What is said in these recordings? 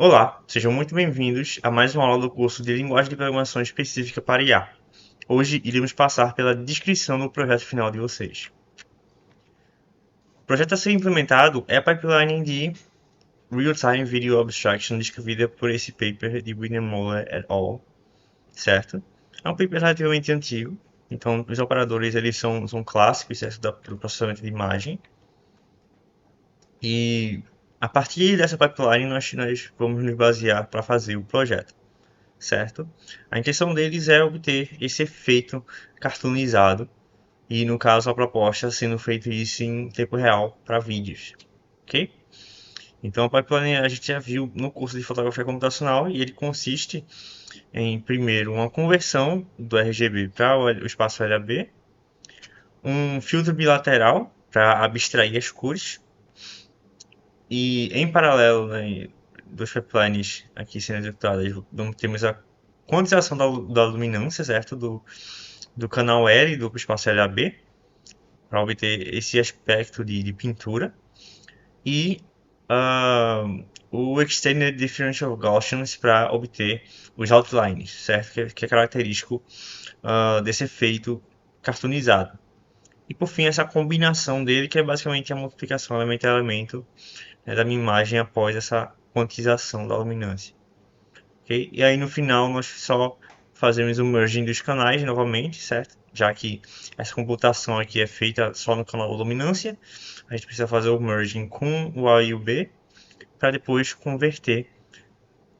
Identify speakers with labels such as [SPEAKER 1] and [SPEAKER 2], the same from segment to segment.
[SPEAKER 1] Olá, sejam muito bem-vindos a mais uma aula do curso de Linguagem de Programação Específica para IA. Hoje iremos passar pela descrição do projeto final de vocês. O projeto a ser implementado é a pipeline de Real-Time Video Abstraction descrevida por esse paper de William Moller et al., certo? É um paper relativamente antigo, então os operadores eles são clássicos, certo, do processamento de imagem. E a partir dessa pipeline nós vamos nos basear para fazer o projeto, certo? A intenção deles é obter esse efeito cartoonizado e, no caso, a proposta sendo feito isso em tempo real para vídeos, ok? Então, a pipeline a gente já viu no curso de fotografia computacional e ele consiste em, primeiro, uma conversão do RGB para o espaço LAB, um filtro bilateral para abstrair as cores e, em paralelo, né, dos pipelines aqui sendo executadas, temos a quantização da luminância, certo? Do canal L do espaço LAB, para obter esse aspecto de pintura. E o Extended Differential Gaussians para obter os outlines, certo? Que é característico desse efeito cartoonizado. E por fim, essa combinação dele, que é basicamente a multiplicação elemento a elemento, né, da minha imagem após essa quantização da luminância. Okay? E aí no final nós só fazemos o merging dos canais novamente, certo? Já que essa computação aqui é feita só no canal luminância, a gente precisa fazer o merging com o A e o B para depois converter,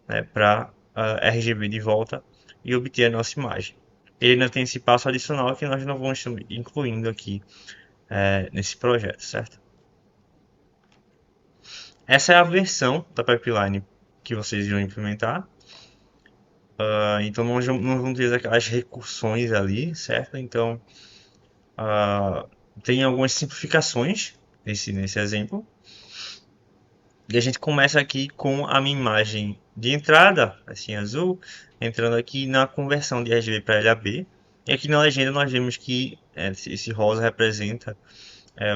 [SPEAKER 1] né, para RGB de volta e obter a nossa imagem. Ele ainda tem esse passo adicional que nós não vamos estar incluindo aqui nesse projeto, certo? Essa é a versão da pipeline que vocês irão implementar. Então não vamos ter aquelas recursões ali, certo? Então tem algumas simplificações nesse exemplo. E a gente começa aqui com a minha imagem de entrada, assim azul, entrando aqui na conversão de RGB para LAB. E aqui na legenda nós vemos que esse rosa representa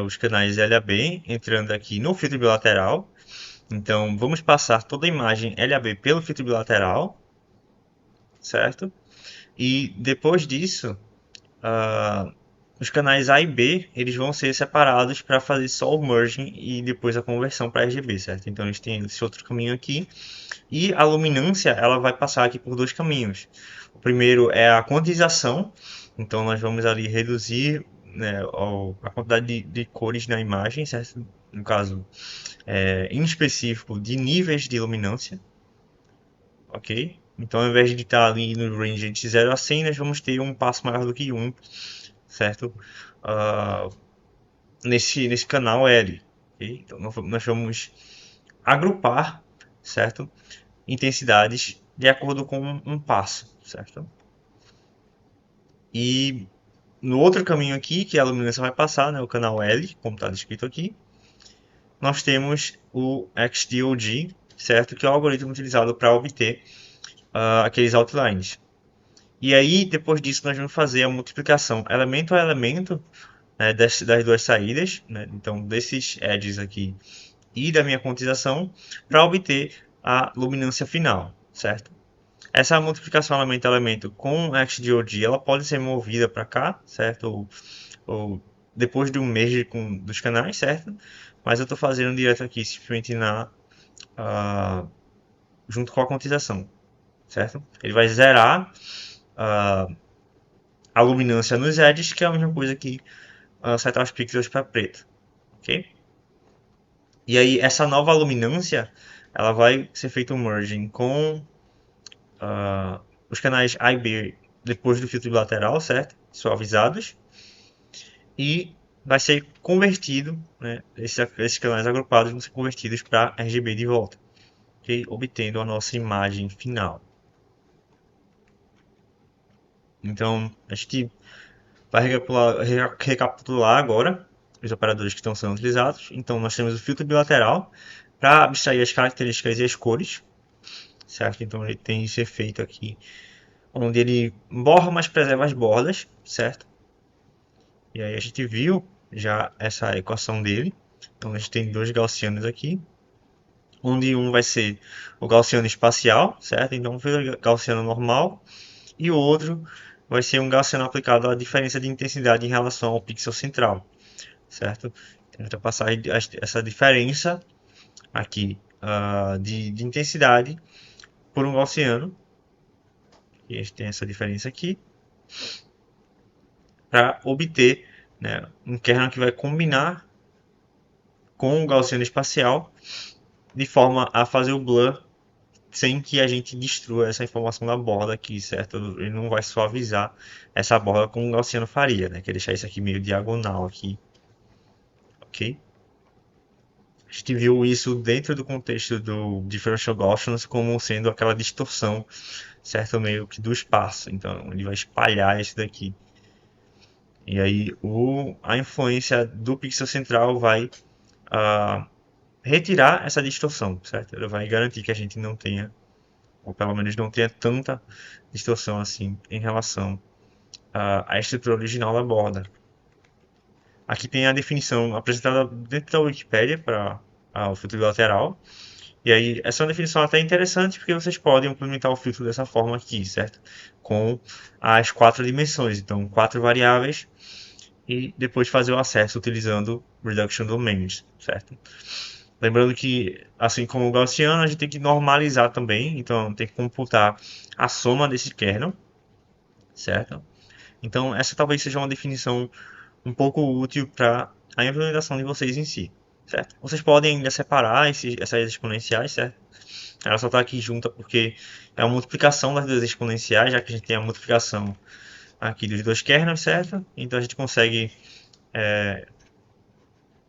[SPEAKER 1] os canais LAB, entrando aqui no filtro bilateral. Então vamos passar toda a imagem LAB pelo filtro bilateral, certo? E depois disso, os canais A e B eles vão ser separados para fazer só o merging e depois a conversão para RGB, certo? Então eles têm esse outro caminho aqui. E a luminância ela vai passar aqui por dois caminhos. O primeiro é a quantização, então nós vamos ali reduzir, né, a quantidade de cores na imagem, certo? No caso, em específico, de níveis de luminância, ok? Então, ao invés de estar ali no range de 0 a 100, nós vamos ter um passo maior do que 1, certo? Uh, nesse canal L. Okay? Então, nós vamos agrupar, certo? Intensidades de acordo com um passo, certo? E no outro caminho aqui, que a luminância vai passar, né, o canal L, como está descrito aqui, nós temos o XDOG, certo? Que é o algoritmo utilizado para obter aqueles outlines. E aí, depois disso, nós vamos fazer a multiplicação elemento a elemento, né, das duas saídas, né, então desses edges aqui e da minha quantização, para obter a luminância final, certo? Essa multiplicação elemento a elemento com XDOG, ela pode ser movida para cá, certo? Ou depois do merge dos canais, certo? Mas eu estou fazendo direto aqui, simplesmente junto com a quantização, certo? Ele vai zerar a luminância nos edges, que é a mesma coisa que setar os pixels para preto, ok? E aí essa nova luminância, ela vai ser feito um merging com os canais A e B depois do filtro bilateral, certo? Suavizados. E vai ser convertido, né? Esses canais agrupados vão ser convertidos para RGB de volta, okay? Obtendo a nossa imagem final. Então a gente vai recapitular agora os operadores que estão sendo utilizados. Então nós temos o filtro bilateral para abstrair as características e as cores, certo? Então ele tem esse efeito aqui, onde ele borra, mas preserva as bordas, certo? E aí a gente viu já essa equação dele. Então a gente tem dois gaussianos aqui, onde um vai ser o gaussiano espacial, certo? Então, o gaussiano normal, e o outro vai ser um gaussiano aplicado à diferença de intensidade em relação ao pixel central, certo? Então, a gente vai passar essa diferença aqui de intensidade por um gaussiano, e a gente tem essa diferença aqui, para obter, né, um kernel que vai combinar com o gaussiano espacial de forma a fazer o blur sem que a gente destrua essa informação da borda aqui, certo? Ele não vai suavizar essa borda como o gaussiano faria, né? Que é deixar isso aqui meio diagonal aqui, ok? A gente viu isso dentro do contexto do Differential Gaussians como sendo aquela distorção, certo? Meio que do espaço. Então ele vai espalhar isso daqui. E aí a influência do pixel central vai retirar essa distorção, certo? Ele vai garantir que a gente não tenha, ou pelo menos não tenha tanta distorção assim em relação à estrutura original da borda. Aqui tem a definição apresentada dentro da Wikipedia para o filtro lateral. E aí, essa é uma definição até interessante porque vocês podem implementar o filtro dessa forma aqui, certo? Com as 4 dimensões, então 4 variáveis, e depois fazer o acesso utilizando Reduction Domains, certo? Lembrando que, assim como o Gaussiano, a gente tem que normalizar também, então tem que computar a soma desse kernel, certo? Então, essa talvez seja uma definição um pouco útil para a implementação de vocês em si, certo? Vocês podem ainda separar essas exponenciais, certo? Ela só está aqui junta porque é a multiplicação das duas exponenciais, já que a gente tem a multiplicação aqui dos dois kernels, certo? Então a gente consegue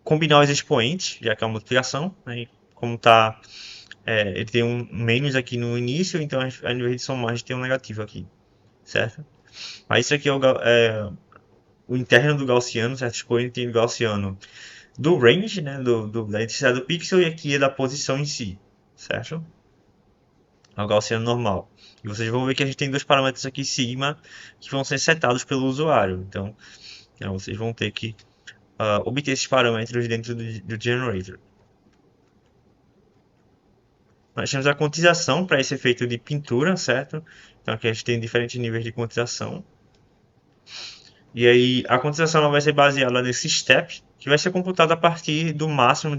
[SPEAKER 1] combinar os expoentes, já que é uma multiplicação, né? E como tá, ele tem um menos aqui no início, então ao invés de somar, a gente tem um negativo aqui, certo? Mas isso aqui o interno do gaussiano, certo? Expoente do gaussiano do range, né? Da intensidade do pixel, e aqui é da posição em si, certo? É o gaussiano normal. E vocês vão ver que a gente tem dois parâmetros aqui, sigma, que vão ser setados pelo usuário. Então vocês vão ter que obter esses parâmetros dentro do generator. Nós temos a quantização para esse efeito de pintura, certo? Então aqui a gente tem diferentes níveis de quantização. E aí a quantização ela vai ser baseada nesse step, que vai ser computado a partir do máximo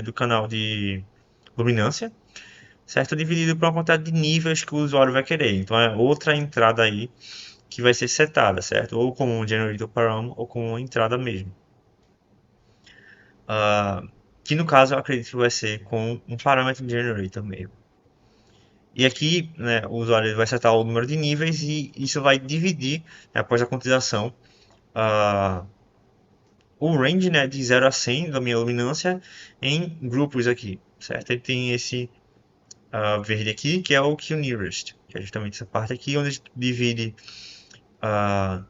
[SPEAKER 1] do canal de luminância, certo? Dividido por uma quantidade de níveis que o usuário vai querer. Então é outra entrada aí que vai ser setada, certo? Ou como um generator param ou como uma entrada mesmo. Que no caso eu acredito que vai ser com um parâmetro generator mesmo. E aqui, né, o usuário vai setar o número de níveis e isso vai dividir, né, após a quantização, o range, né, de 0 a 100 da minha luminância em grupos aqui, certo? Ele tem esse verde aqui, que é o Q nearest, que é justamente essa parte aqui, onde a gente divide a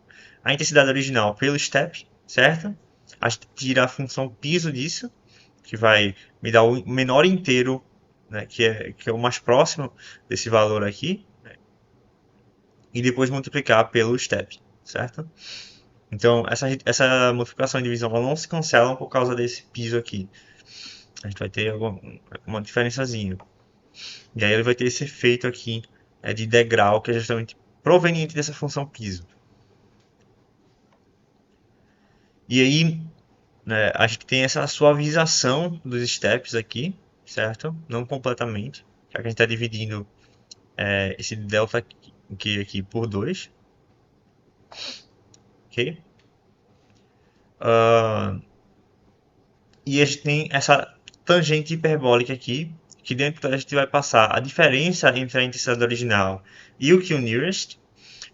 [SPEAKER 1] intensidade original pelo step, certo? A gente tira a função piso disso, que vai me dar o menor inteiro, né, que é o mais próximo desse valor aqui, né, e depois multiplicar pelo step, certo? Então, essa multiplicação e divisão ela não se cancela por causa desse piso aqui. A gente vai ter uma diferençazinha. E aí ele vai ter esse efeito aqui de degrau, que é justamente proveniente dessa função piso. E aí, né, a gente tem essa suavização dos steps aqui, certo? Não completamente, já que a gente está dividindo esse delta aqui por 2, ok? E a gente tem essa tangente hiperbólica aqui, que dentro a gente vai passar a diferença entre a intensidade original e o Q nearest,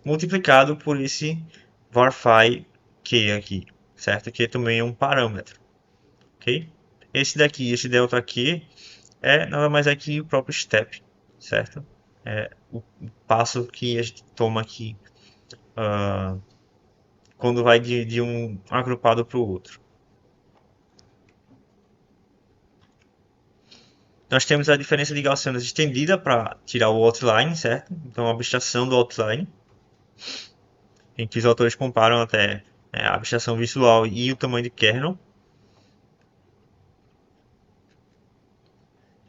[SPEAKER 1] multiplicado por esse varphi Q aqui, certo? Que também é um parâmetro, ok? Esse daqui, esse delta aqui, nada mais é que o próprio step, certo? É o passo que a gente toma aqui quando vai de um agrupado para o outro. Nós temos a diferença de gaussianas estendida para tirar o outline, certo? Então a abstração do outline, em que os autores comparam até a abstração visual e o tamanho de kernel.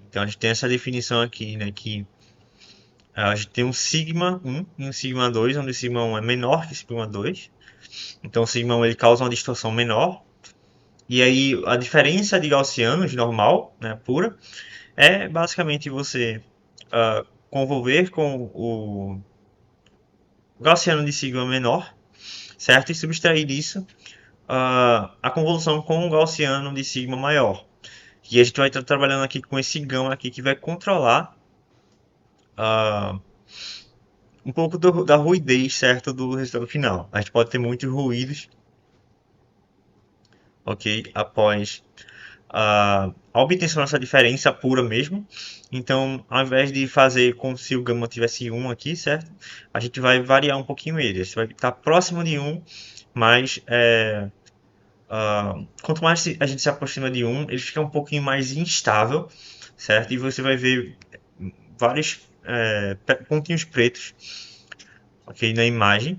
[SPEAKER 1] Então a gente tem essa definição aqui, né, que a gente tem um sigma 1 e um sigma 2, onde o sigma 1 é menor que o sigma 2. Então o sigma 1 ele causa uma distorção menor. E aí a diferença de gaussianos normal, né, pura, é basicamente você convolver com o gaussiano de sigma menor, certo? E subtrair disso a convolução com o gaussiano de sigma maior. E a gente vai estar trabalhando aqui com esse gama aqui que vai controlar uh, um pouco da ruidez, certo, do resultado final. A gente pode ter muitos ruídos, ok, após a obtenção dessa diferença pura mesmo. Então, ao invés de fazer como se o gama tivesse 1 aqui, certo? A gente vai variar um pouquinho ele. A gente vai estar próximo de 1, mas quanto mais a gente se aproxima de 1, ele fica um pouquinho mais instável, certo? E você vai ver vários pontinhos pretos, ok, na imagem.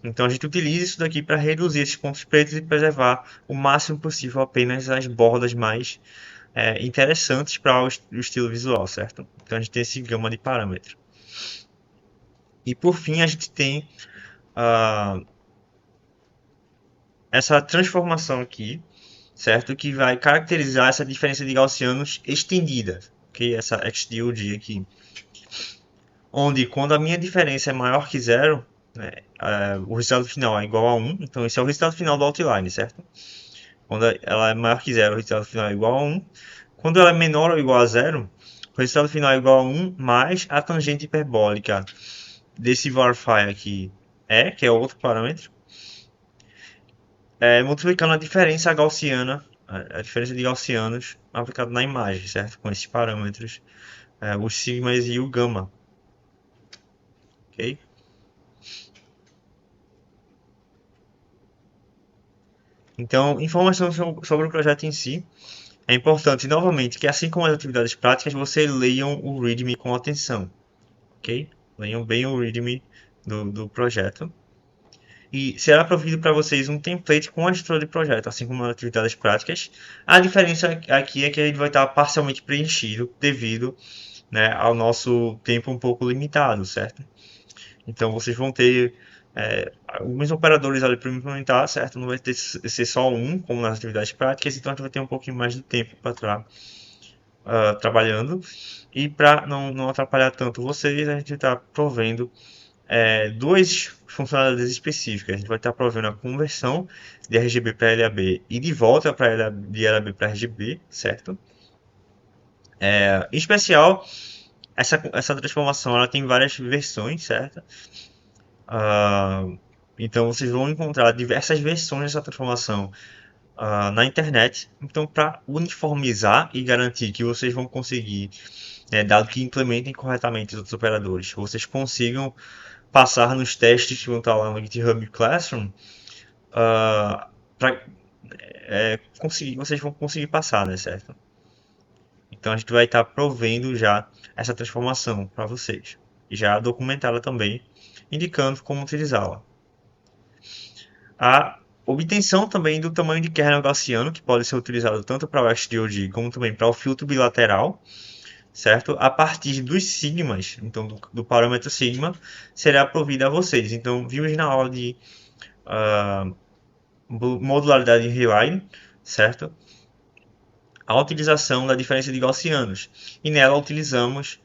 [SPEAKER 1] Então a gente utiliza isso daqui para reduzir esses pontos pretos e preservar o máximo possível apenas as bordas mais interessantes para o estilo visual, certo? Então a gente tem esse gama de parâmetros. E por fim a gente tem essa transformação aqui, certo? Que vai caracterizar essa diferença de gaussianos estendida, ok? Essa XDOG aqui. Onde quando a minha diferença é maior que zero, né, o resultado final é igual a 1, então esse é o resultado final do outline, certo? Quando ela é maior que zero, o resultado final é igual a 1. Quando ela é menor ou igual a zero, o resultado final é igual a 1 mais a tangente hiperbólica desse varphy aqui, que é outro parâmetro, multiplicando a diferença gaussiana, a diferença de gaussianos aplicado na imagem, certo? Com esses parâmetros, os sigmas e o gama, ok? Então, informação sobre o projeto em si. É importante, novamente, que assim como as atividades práticas, você leiam o README com atenção, ok? Leiam bem o README do projeto. E será provido para vocês um template com a estrutura de projeto, assim como as atividades práticas. A diferença aqui é que ele vai estar parcialmente preenchido devido, né, ao nosso tempo um pouco limitado, certo? Então vocês vão ter alguns operadores ali para implementar, certo? Não vai ser só um, como nas atividades práticas, então a gente vai ter um pouquinho mais de tempo para estar trabalhando. E para não atrapalhar tanto vocês, a gente está provendo duas funcionalidades específicas. A gente vai estar provendo a conversão de RGB para LAB e de volta de LAB para RGB, certo? Em especial, essa transformação ela tem várias versões, certo? Então vocês vão encontrar diversas versões dessa transformação na internet. Então, para uniformizar e garantir que vocês vão conseguir, dado que implementem corretamente os outros operadores, vocês consigam passar nos testes que vão estar lá no GitHub Classroom, para vocês vão conseguir passar, né, certo? Então a gente vai estar provendo já essa transformação para vocês, e já documentada também, indicando como utilizá-la. A obtenção também do tamanho de kernel gaussiano, que pode ser utilizado tanto para o XDOD como também para o filtro bilateral, certo? A partir dos sigmas, então do parâmetro sigma, será provida a vocês. Então, vimos na aula de modularidade em Rewire, certo? A utilização da diferença de gaussianos. E nela utilizamos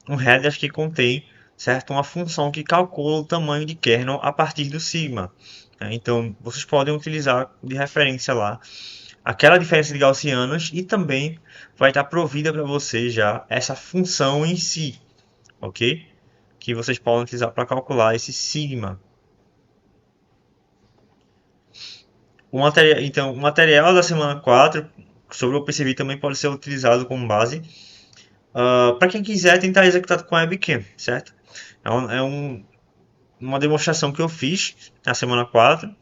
[SPEAKER 1] um header que contém, certo, uma função que calcula o tamanho de kernel a partir do sigma. Então, vocês podem utilizar de referência lá aquela diferença de gaussianos e também vai estar provida para vocês já essa função em si, ok? Que vocês podem utilizar para calcular esse sigma. Então, o material da semana 4 sobre o OpenCV também pode ser utilizado como base para quem quiser tentar executar com a webcam, certo? Uma demonstração que eu fiz na semana 4,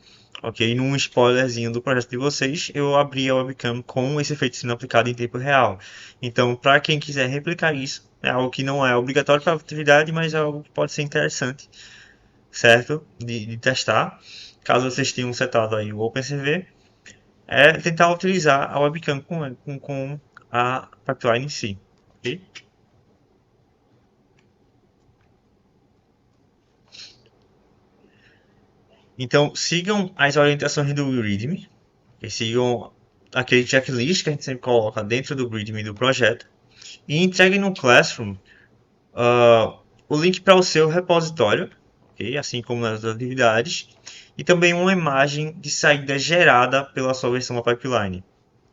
[SPEAKER 1] ok? Num spoilerzinho do projeto de vocês, eu abri a webcam com esse efeito sendo aplicado em tempo real. Então, para quem quiser replicar isso, é algo que não é obrigatório para a atividade, mas é algo que pode ser interessante, certo? De testar. Caso vocês tenham setado aí o OpenCV, é tentar utilizar a webcam com a pipeline em si. Ok? Então, sigam as orientações do README, que sigam aquele checklist que a gente sempre coloca dentro do README do projeto, e entreguem no Classroom o link para o seu repositório, okay? Assim como nas atividades, e também uma imagem de saída gerada pela sua versão da pipeline,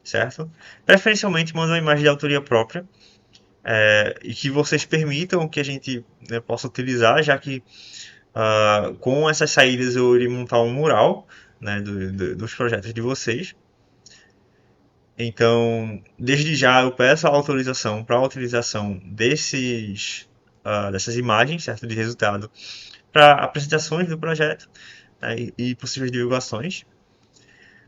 [SPEAKER 1] certo? Preferencialmente manda uma imagem de autoria própria, e que vocês permitam que a gente, né, possa utilizar, já que com essas saídas eu irei montar um mural, né, dos projetos de vocês. Então, desde já eu peço a autorização para a utilização dessas imagens, certo, de resultado, para apresentações do projeto, né, e possíveis divulgações.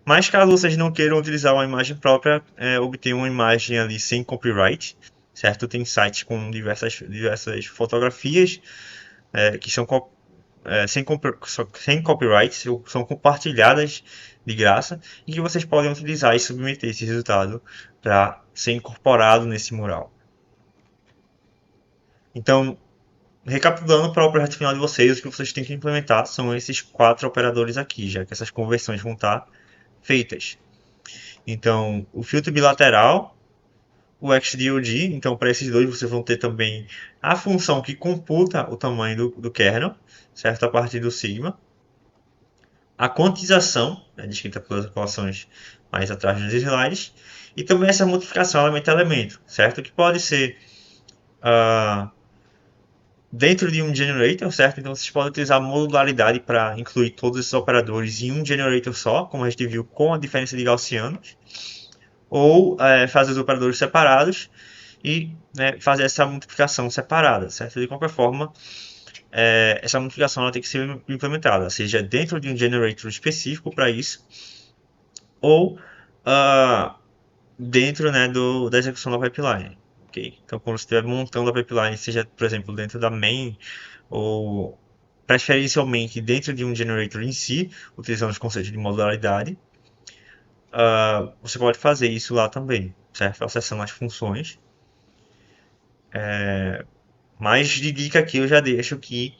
[SPEAKER 1] Mas caso vocês não queiram utilizar uma imagem própria, obter uma imagem ali sem copyright, certo? Tem sites com diversas fotografias que são sem copyright, são compartilhadas de graça e que vocês podem utilizar e submeter esse resultado para ser incorporado nesse mural. Então, recapitulando para o projeto final de vocês, o que vocês têm que implementar são esses 4 operadores aqui, já que essas conversões vão estar feitas. Então, o filtro bilateral, o XDOD, então para esses dois vocês vão ter também a função que computa o tamanho do kernel, certo? A partir do sigma. A quantização, né, descrita pelas equações mais atrás nos slides, e também essa multiplicação elemento-elemento, certo? Que pode ser uh, dentro de um generator, certo? Então vocês podem utilizar a modularidade para incluir todos esses operadores em um generator só, como a gente viu com a diferença de gaussianos, ou fazer os operadores separados e, né, fazer essa multiplicação separada, certo? De qualquer forma, essa multiplicação ela tem que ser implementada, seja dentro de um generator específico para isso, ou dentro, né, da execução da pipeline. Okay? Então, quando você estiver montando a pipeline, seja, por exemplo, dentro da main, ou preferencialmente dentro de um generator em si, utilizando os conceitos de modularidade, você pode fazer isso lá também, certo? Acessando as funções. Mas de dica aqui eu já deixo que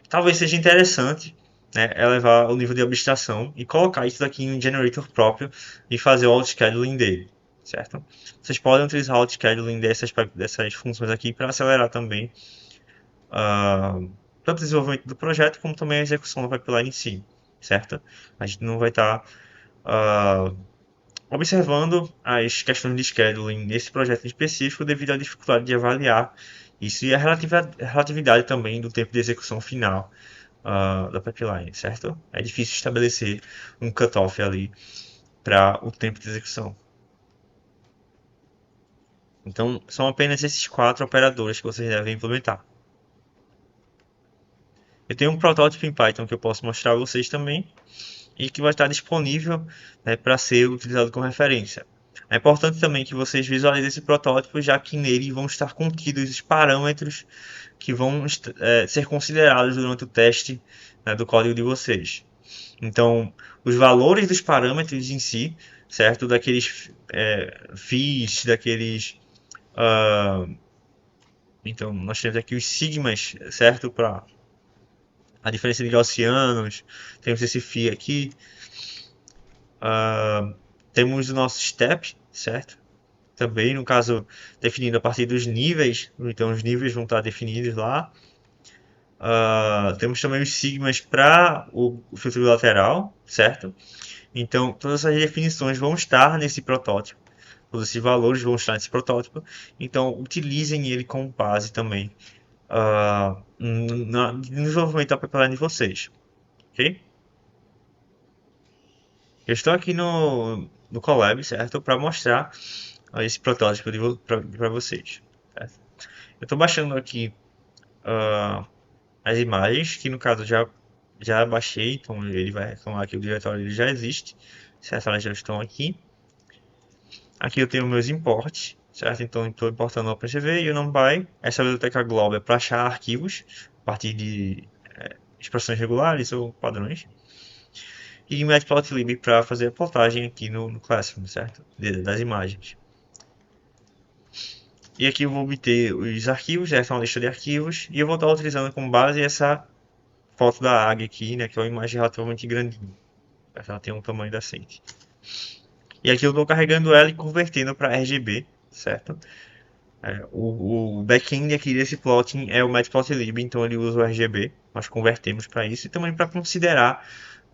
[SPEAKER 1] talvez seja interessante, né, elevar o nível de abstração e colocar isso daqui em um generator próprio e fazer o auto-scheduling dele, certo? Vocês podem utilizar o auto-scheduling dessas funções aqui para acelerar também tanto o desenvolvimento do projeto como também a execução da pipeline em si, certo? A gente não vai estar observando as questões de scheduling nesse projeto em específico devido à dificuldade de avaliar isso e a relatividade também do tempo de execução final da pipeline, certo? É difícil estabelecer um cutoff ali para o tempo de execução. Então, são apenas esses 4 operadores que vocês devem implementar. Eu tenho um protótipo em Python que eu posso mostrar a vocês também e que vai estar disponível, né, para ser utilizado como referência. É importante também que vocês visualizem esse protótipo, já que nele vão estar contidos os parâmetros que vão ser considerados durante o teste, né, do código de vocês. Então, os valores dos parâmetros em si, certo? Daqueles fees, daqueles. Então, nós temos aqui os sigmas, certo? Para a diferença de gaussianos, temos esse phi aqui. Temos o nosso step, certo? Também, no caso, definido a partir dos níveis, então os níveis vão estar definidos lá. Temos também os sigmas para o filtro lateral, certo? Então, todas essas definições vão estar nesse protótipo. Todos esses valores vão estar nesse protótipo. Então, utilizem ele como base também no desenvolvimento da pipeline de vocês. Ok? Eu estou aqui no Colab, certo? Para mostrar esse protótipo para vocês. Certo? Eu estou baixando aqui as imagens, que no caso já baixei, então ele vai reclamar que o diretório ele já existe, certo? Elas já estão aqui. Aqui eu tenho meus imports, certo? Então estou importando o OpenCV e o NumPy. Essa biblioteca Glob é para achar arquivos a partir de expressões regulares ou padrões. E Matplotlib para fazer a plotagem aqui no Classroom, certo? Das imagens. E aqui eu vou obter os arquivos, essa é uma lista de arquivos, e eu vou estar utilizando como base essa foto da águia aqui, né, que é uma imagem relativamente grandinha. Ela tem um tamanho decente. E aqui eu estou carregando ela e convertendo para RGB, certo? O backend aqui desse plotting é o Matplotlib, então ele usa o RGB. Nós convertemos para isso e também para considerar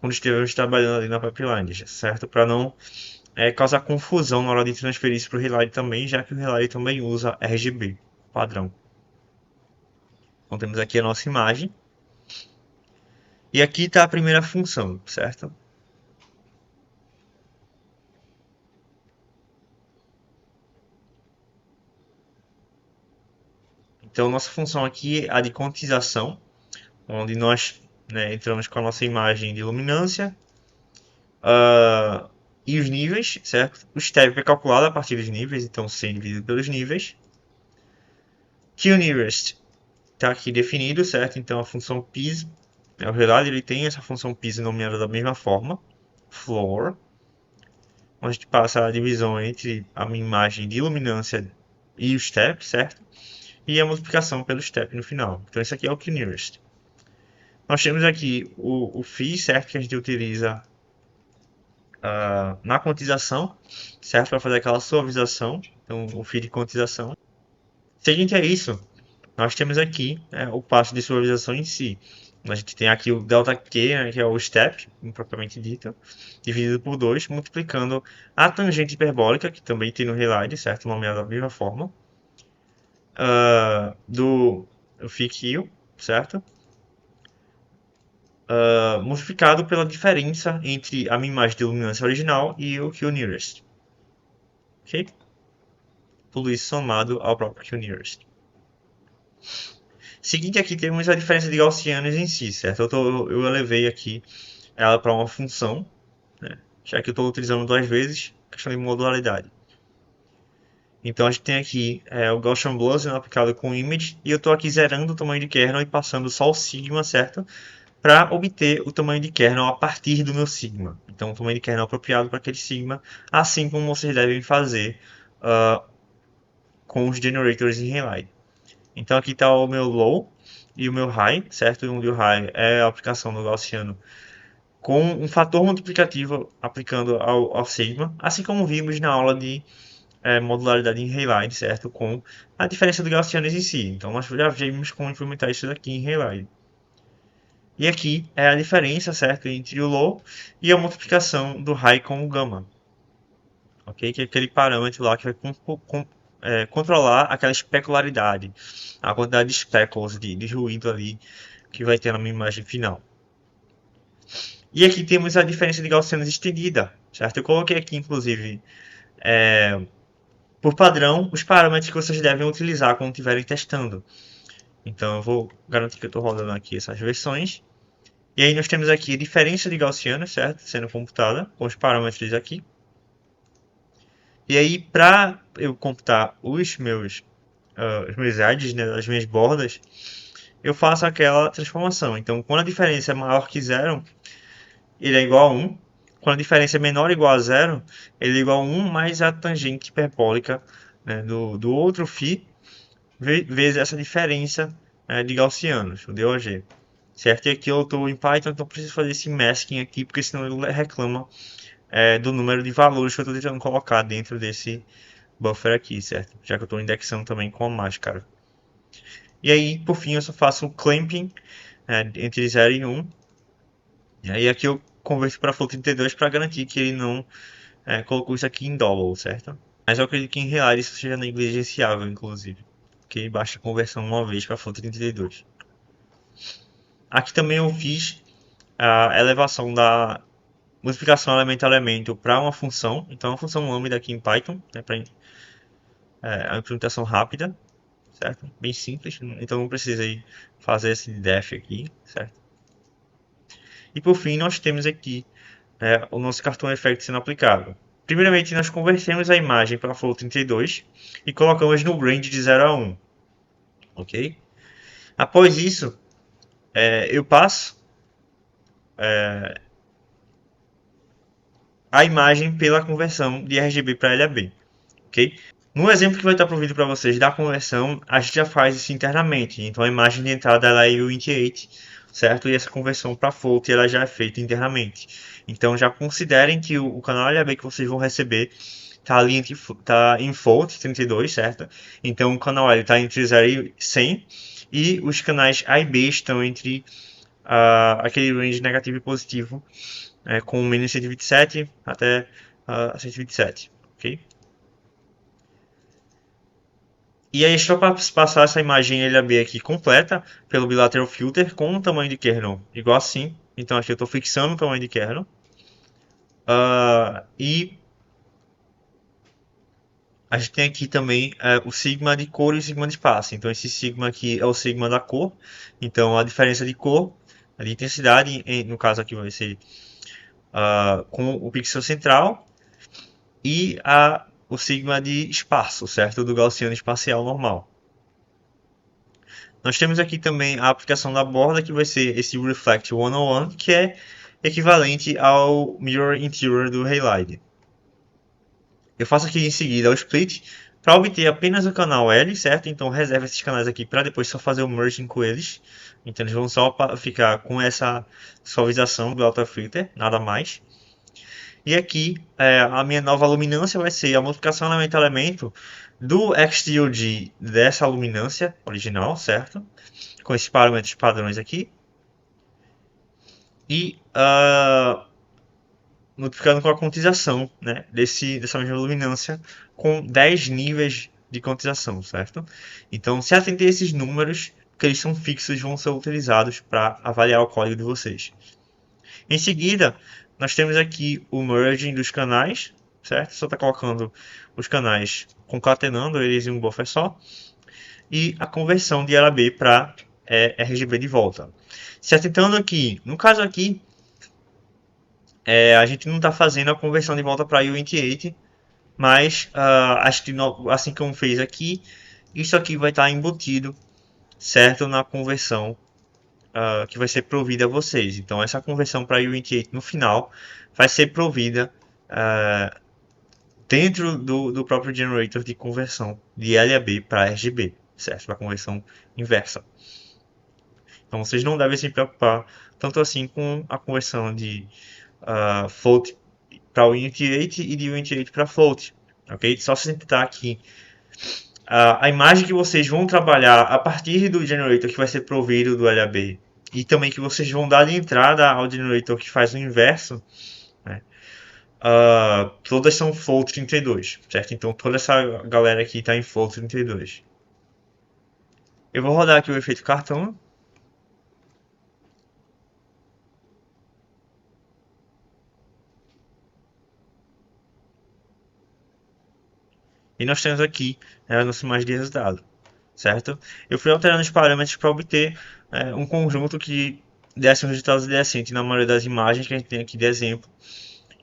[SPEAKER 1] quando estivermos trabalhando ali na pipeline, certo? Para não causar confusão na hora de transferir isso para o Relay também, já que o Relay também usa RGB padrão. Então temos aqui a nossa imagem. E aqui está a primeira função, certo? Então nossa função aqui é a de quantização, onde nós, né, entramos com a nossa imagem de luminância e os níveis, certo? O step é calculado a partir dos níveis, então 100 dividido pelos níveis. QNearest está aqui definido, certo? Então a função piso, na verdade ele tem essa função piso nomeada da mesma forma, floor, onde a gente passa a divisão entre a minha imagem de luminância e o step, certo? E a multiplicação pelo step no final. Então isso aqui é o QNearest. Nós temos aqui o phi, certo? Que a gente utiliza na quantização, certo? Para fazer aquela suavização, então o phi de quantização. Seguinte a isso, nós temos aqui o passo de suavização em si. A gente tem aqui o ΔQ, né, que é o step, propriamente dito, dividido por 2, multiplicando a tangente hiperbólica, que também tem no Relay, certo? Nomeada da mesma forma, do FIQ, certo? Multiplicado pela diferença entre a minha imagem de luminância original e o QNearest. Ok? Tudo isso somado ao próprio QNearest. Seguinte, aqui temos a diferença de gaussianos em si, certo? Eu elevei aqui ela para uma função, né? Já que eu estou utilizando duas vezes, questão de modularidade. Então a gente tem aqui o Gaussian Boolean aplicado com image, e eu estou aqui zerando o tamanho de kernel e passando só o sigma, certo? Para obter o tamanho de kernel a partir do meu sigma. Então o tamanho de kernel apropriado para aquele sigma, assim como vocês devem fazer com os generators em Relay. Então aqui está o meu low e o meu high, certo? Onde o high é a aplicação do Gaussiano com um fator multiplicativo aplicando ao sigma, assim como vimos na aula de modularidade em Relay, certo? Com a diferença do Gaussianos em si. Então nós já vimos como implementar isso daqui em Relay. E aqui é a diferença, certo? Entre o low e a multiplicação do high com o gama. Ok? Que é aquele parâmetro lá que vai controlar aquela especularidade, a quantidade de speckles, de ruído ali que vai ter na minha imagem final. E aqui temos a diferença de Gaussianos estendida, certo? Eu coloquei aqui, inclusive, por padrão, os parâmetros que vocês devem utilizar quando estiverem testando. Então eu vou garantir que eu estou rodando aqui essas versões. E aí nós temos aqui a diferença de Gaussiano, certo? Sendo computada com os parâmetros aqui. E aí, para eu computar os meus edges, né, as minhas bordas, eu faço aquela transformação. Então, quando a diferença é maior que zero, ele é igual a 1. Quando a diferença é menor ou igual a zero, ele é igual a 1 mais a tangente hiperbólica, né, do outro φ, vezes essa diferença de gaussianos, o DOG. Certo? E aqui eu estou em Python, então preciso fazer esse masking aqui, porque senão ele reclama do número de valores que eu estou tentando colocar dentro desse buffer aqui, certo? Já que eu estou indexando também com a máscara. E aí, por fim, eu só faço o clamping entre 0 e 1. E aí aqui eu converto para float32 para garantir que ele não colocou isso aqui em double, certo? Mas eu acredito que em real isso seja negligenciável, inclusive. Porque basta a conversão uma vez para float32. Aqui também eu fiz a elevação da multiplicação elemento a elemento para uma função. Então, é uma função lambda aqui em Python, né, para a implementação rápida, certo? Bem simples, então não precisei fazer esse def aqui, certo? E por fim, nós temos aqui o nosso cartão effect sendo aplicado. Primeiramente, nós convertemos a imagem para float32 e colocamos no range de 0 a 1, ok? Após isso, eu passo a imagem pela conversão de RGB para LAB, ok? No exemplo que vai estar provido para vocês da conversão, a gente já faz isso internamente. Então a imagem de entrada ela é U28, certo? E essa conversão para float ela já é feita internamente. Então já considerem que o canal LAB que vocês vão receber está ali tá em float 32, certo? Então o canal L está entre 0 e 100 e os canais A e B estão entre aquele range negativo e positivo, com menos 127 até 127, ok? E aí, só para passar essa imagem LAB aqui completa pelo Bilateral Filter com o tamanho de kernel igual assim. Então aqui eu estou fixando o tamanho de kernel. E a gente tem aqui também o sigma de cor e o sigma de espaço. Então esse sigma aqui é o sigma da cor. Então a diferença de cor, a de intensidade, no caso aqui vai ser com o pixel central. E o sigma de espaço, certo? Do gaussiano espacial normal. Nós temos aqui também a aplicação da borda, que vai ser esse Reflect 101, que é equivalente ao Mirror Interior do Halide. Eu faço aqui em seguida o split para obter apenas o canal L, certo? Então reserva esses canais aqui para depois só fazer o merging com eles. Então eles vão só ficar com essa suavização do Alpha Filter, nada mais. E aqui a minha nova luminância vai ser a multiplicação elemento-elemento do XDOG dessa luminância original, certo? Com esses parâmetros padrões aqui. E multiplicando com a quantização, né, dessa mesma luminância com 10 níveis de quantização, certo? Então, se atender a esses números, que eles são fixos, vão ser utilizados para avaliar o código de vocês. Em seguida, nós temos aqui o merging dos canais, certo? Só está colocando os canais, concatenando eles em um buffer só. E a conversão de LAB para RGB de volta. Se atentando aqui, no caso aqui, a gente não está fazendo a conversão de volta para U28, mas acho que assim como fez aqui, isso aqui vai estar embutido, certo, na conversão que vai ser provida a vocês. Então essa conversão para U28 no final vai ser provida dentro do próprio generator de conversão de LAB para RGB, certo, para conversão inversa. Então vocês não devem se preocupar tanto assim com a conversão de float para o Unity8 e de Unity8 para float, ok? Só se tentar aqui a imagem que vocês vão trabalhar a partir do generator que vai ser provido do LAB e também que vocês vão dar de entrada ao generator que faz o inverso, né? Todas são float 32, certo? Então toda essa galera aqui está em float 32. Eu vou rodar aqui o efeito cartão. E nós temos aqui a nossa imagem de resultado, certo? Eu fui alterando os parâmetros para obter um conjunto que desse um resultado decente na maioria das imagens que a gente tem aqui de exemplo.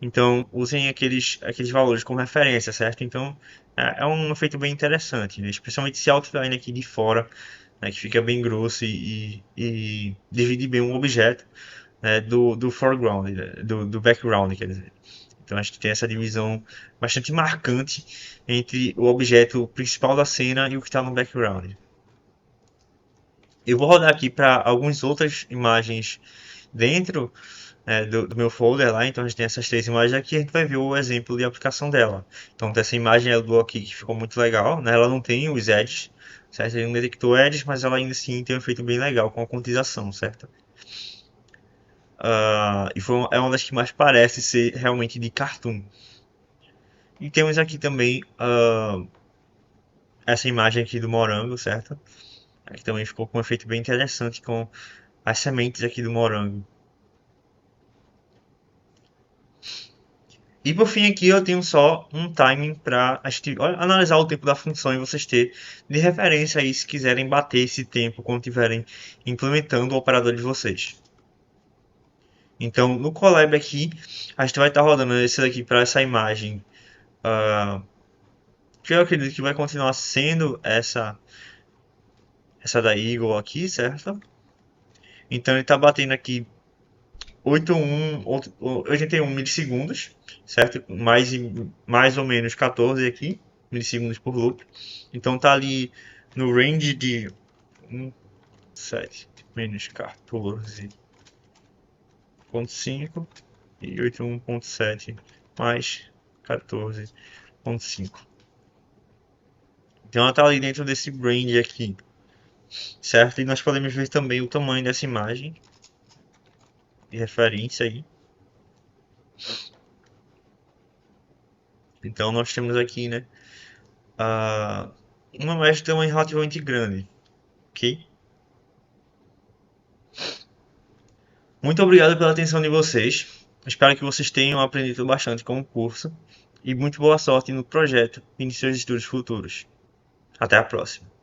[SPEAKER 1] Então, usem aqueles valores como referência, certo? Então, é um efeito bem interessante, né? Especialmente esse outline aqui de fora, né? Que fica bem grosso e divide bem um objeto, né? do foreground, né? do background, quer dizer. Então acho que tem essa divisão bastante marcante entre o objeto principal da cena e o que está no background. Eu vou rodar aqui para algumas outras imagens dentro do meu folder lá. Então a gente tem essas três imagens aqui. A gente vai ver o exemplo de aplicação dela. Então essa imagem é do aqui que ficou muito legal, né? Ela não tem os edges, certo? Ele não detectou edges, mas ela ainda assim tem um efeito bem legal com a quantização, certo? É uma das que mais parece ser realmente de cartoon. E temos aqui também essa imagem aqui do morango, certo? Aqui também ficou com um efeito bem interessante com as sementes aqui do morango. E por fim aqui eu tenho só um timing para analisar o tempo da função e vocês terem de referência aí se quiserem bater esse tempo quando estiverem implementando o operador de vocês. Então no Colab aqui a gente vai estar rodando esse daqui para essa imagem que eu acredito que vai continuar sendo essa da Eagle aqui, certo? Então ele está batendo aqui 81 milissegundos, certo? Mais ou menos 14 aqui. milissegundos por loop. Então tá ali no range de 7 menos 14.5 e 81.7 mais 14.5. Então ela tá ali dentro desse range aqui, certo? E nós podemos ver também o tamanho dessa imagem de referência aí. Então nós temos aqui, né, uma imagem de tamanho relativamente grande, ok? Muito obrigado pela atenção de vocês. Espero que vocês tenham aprendido bastante com o curso e muito boa sorte no projeto e nos seus estudos futuros. Até a próxima.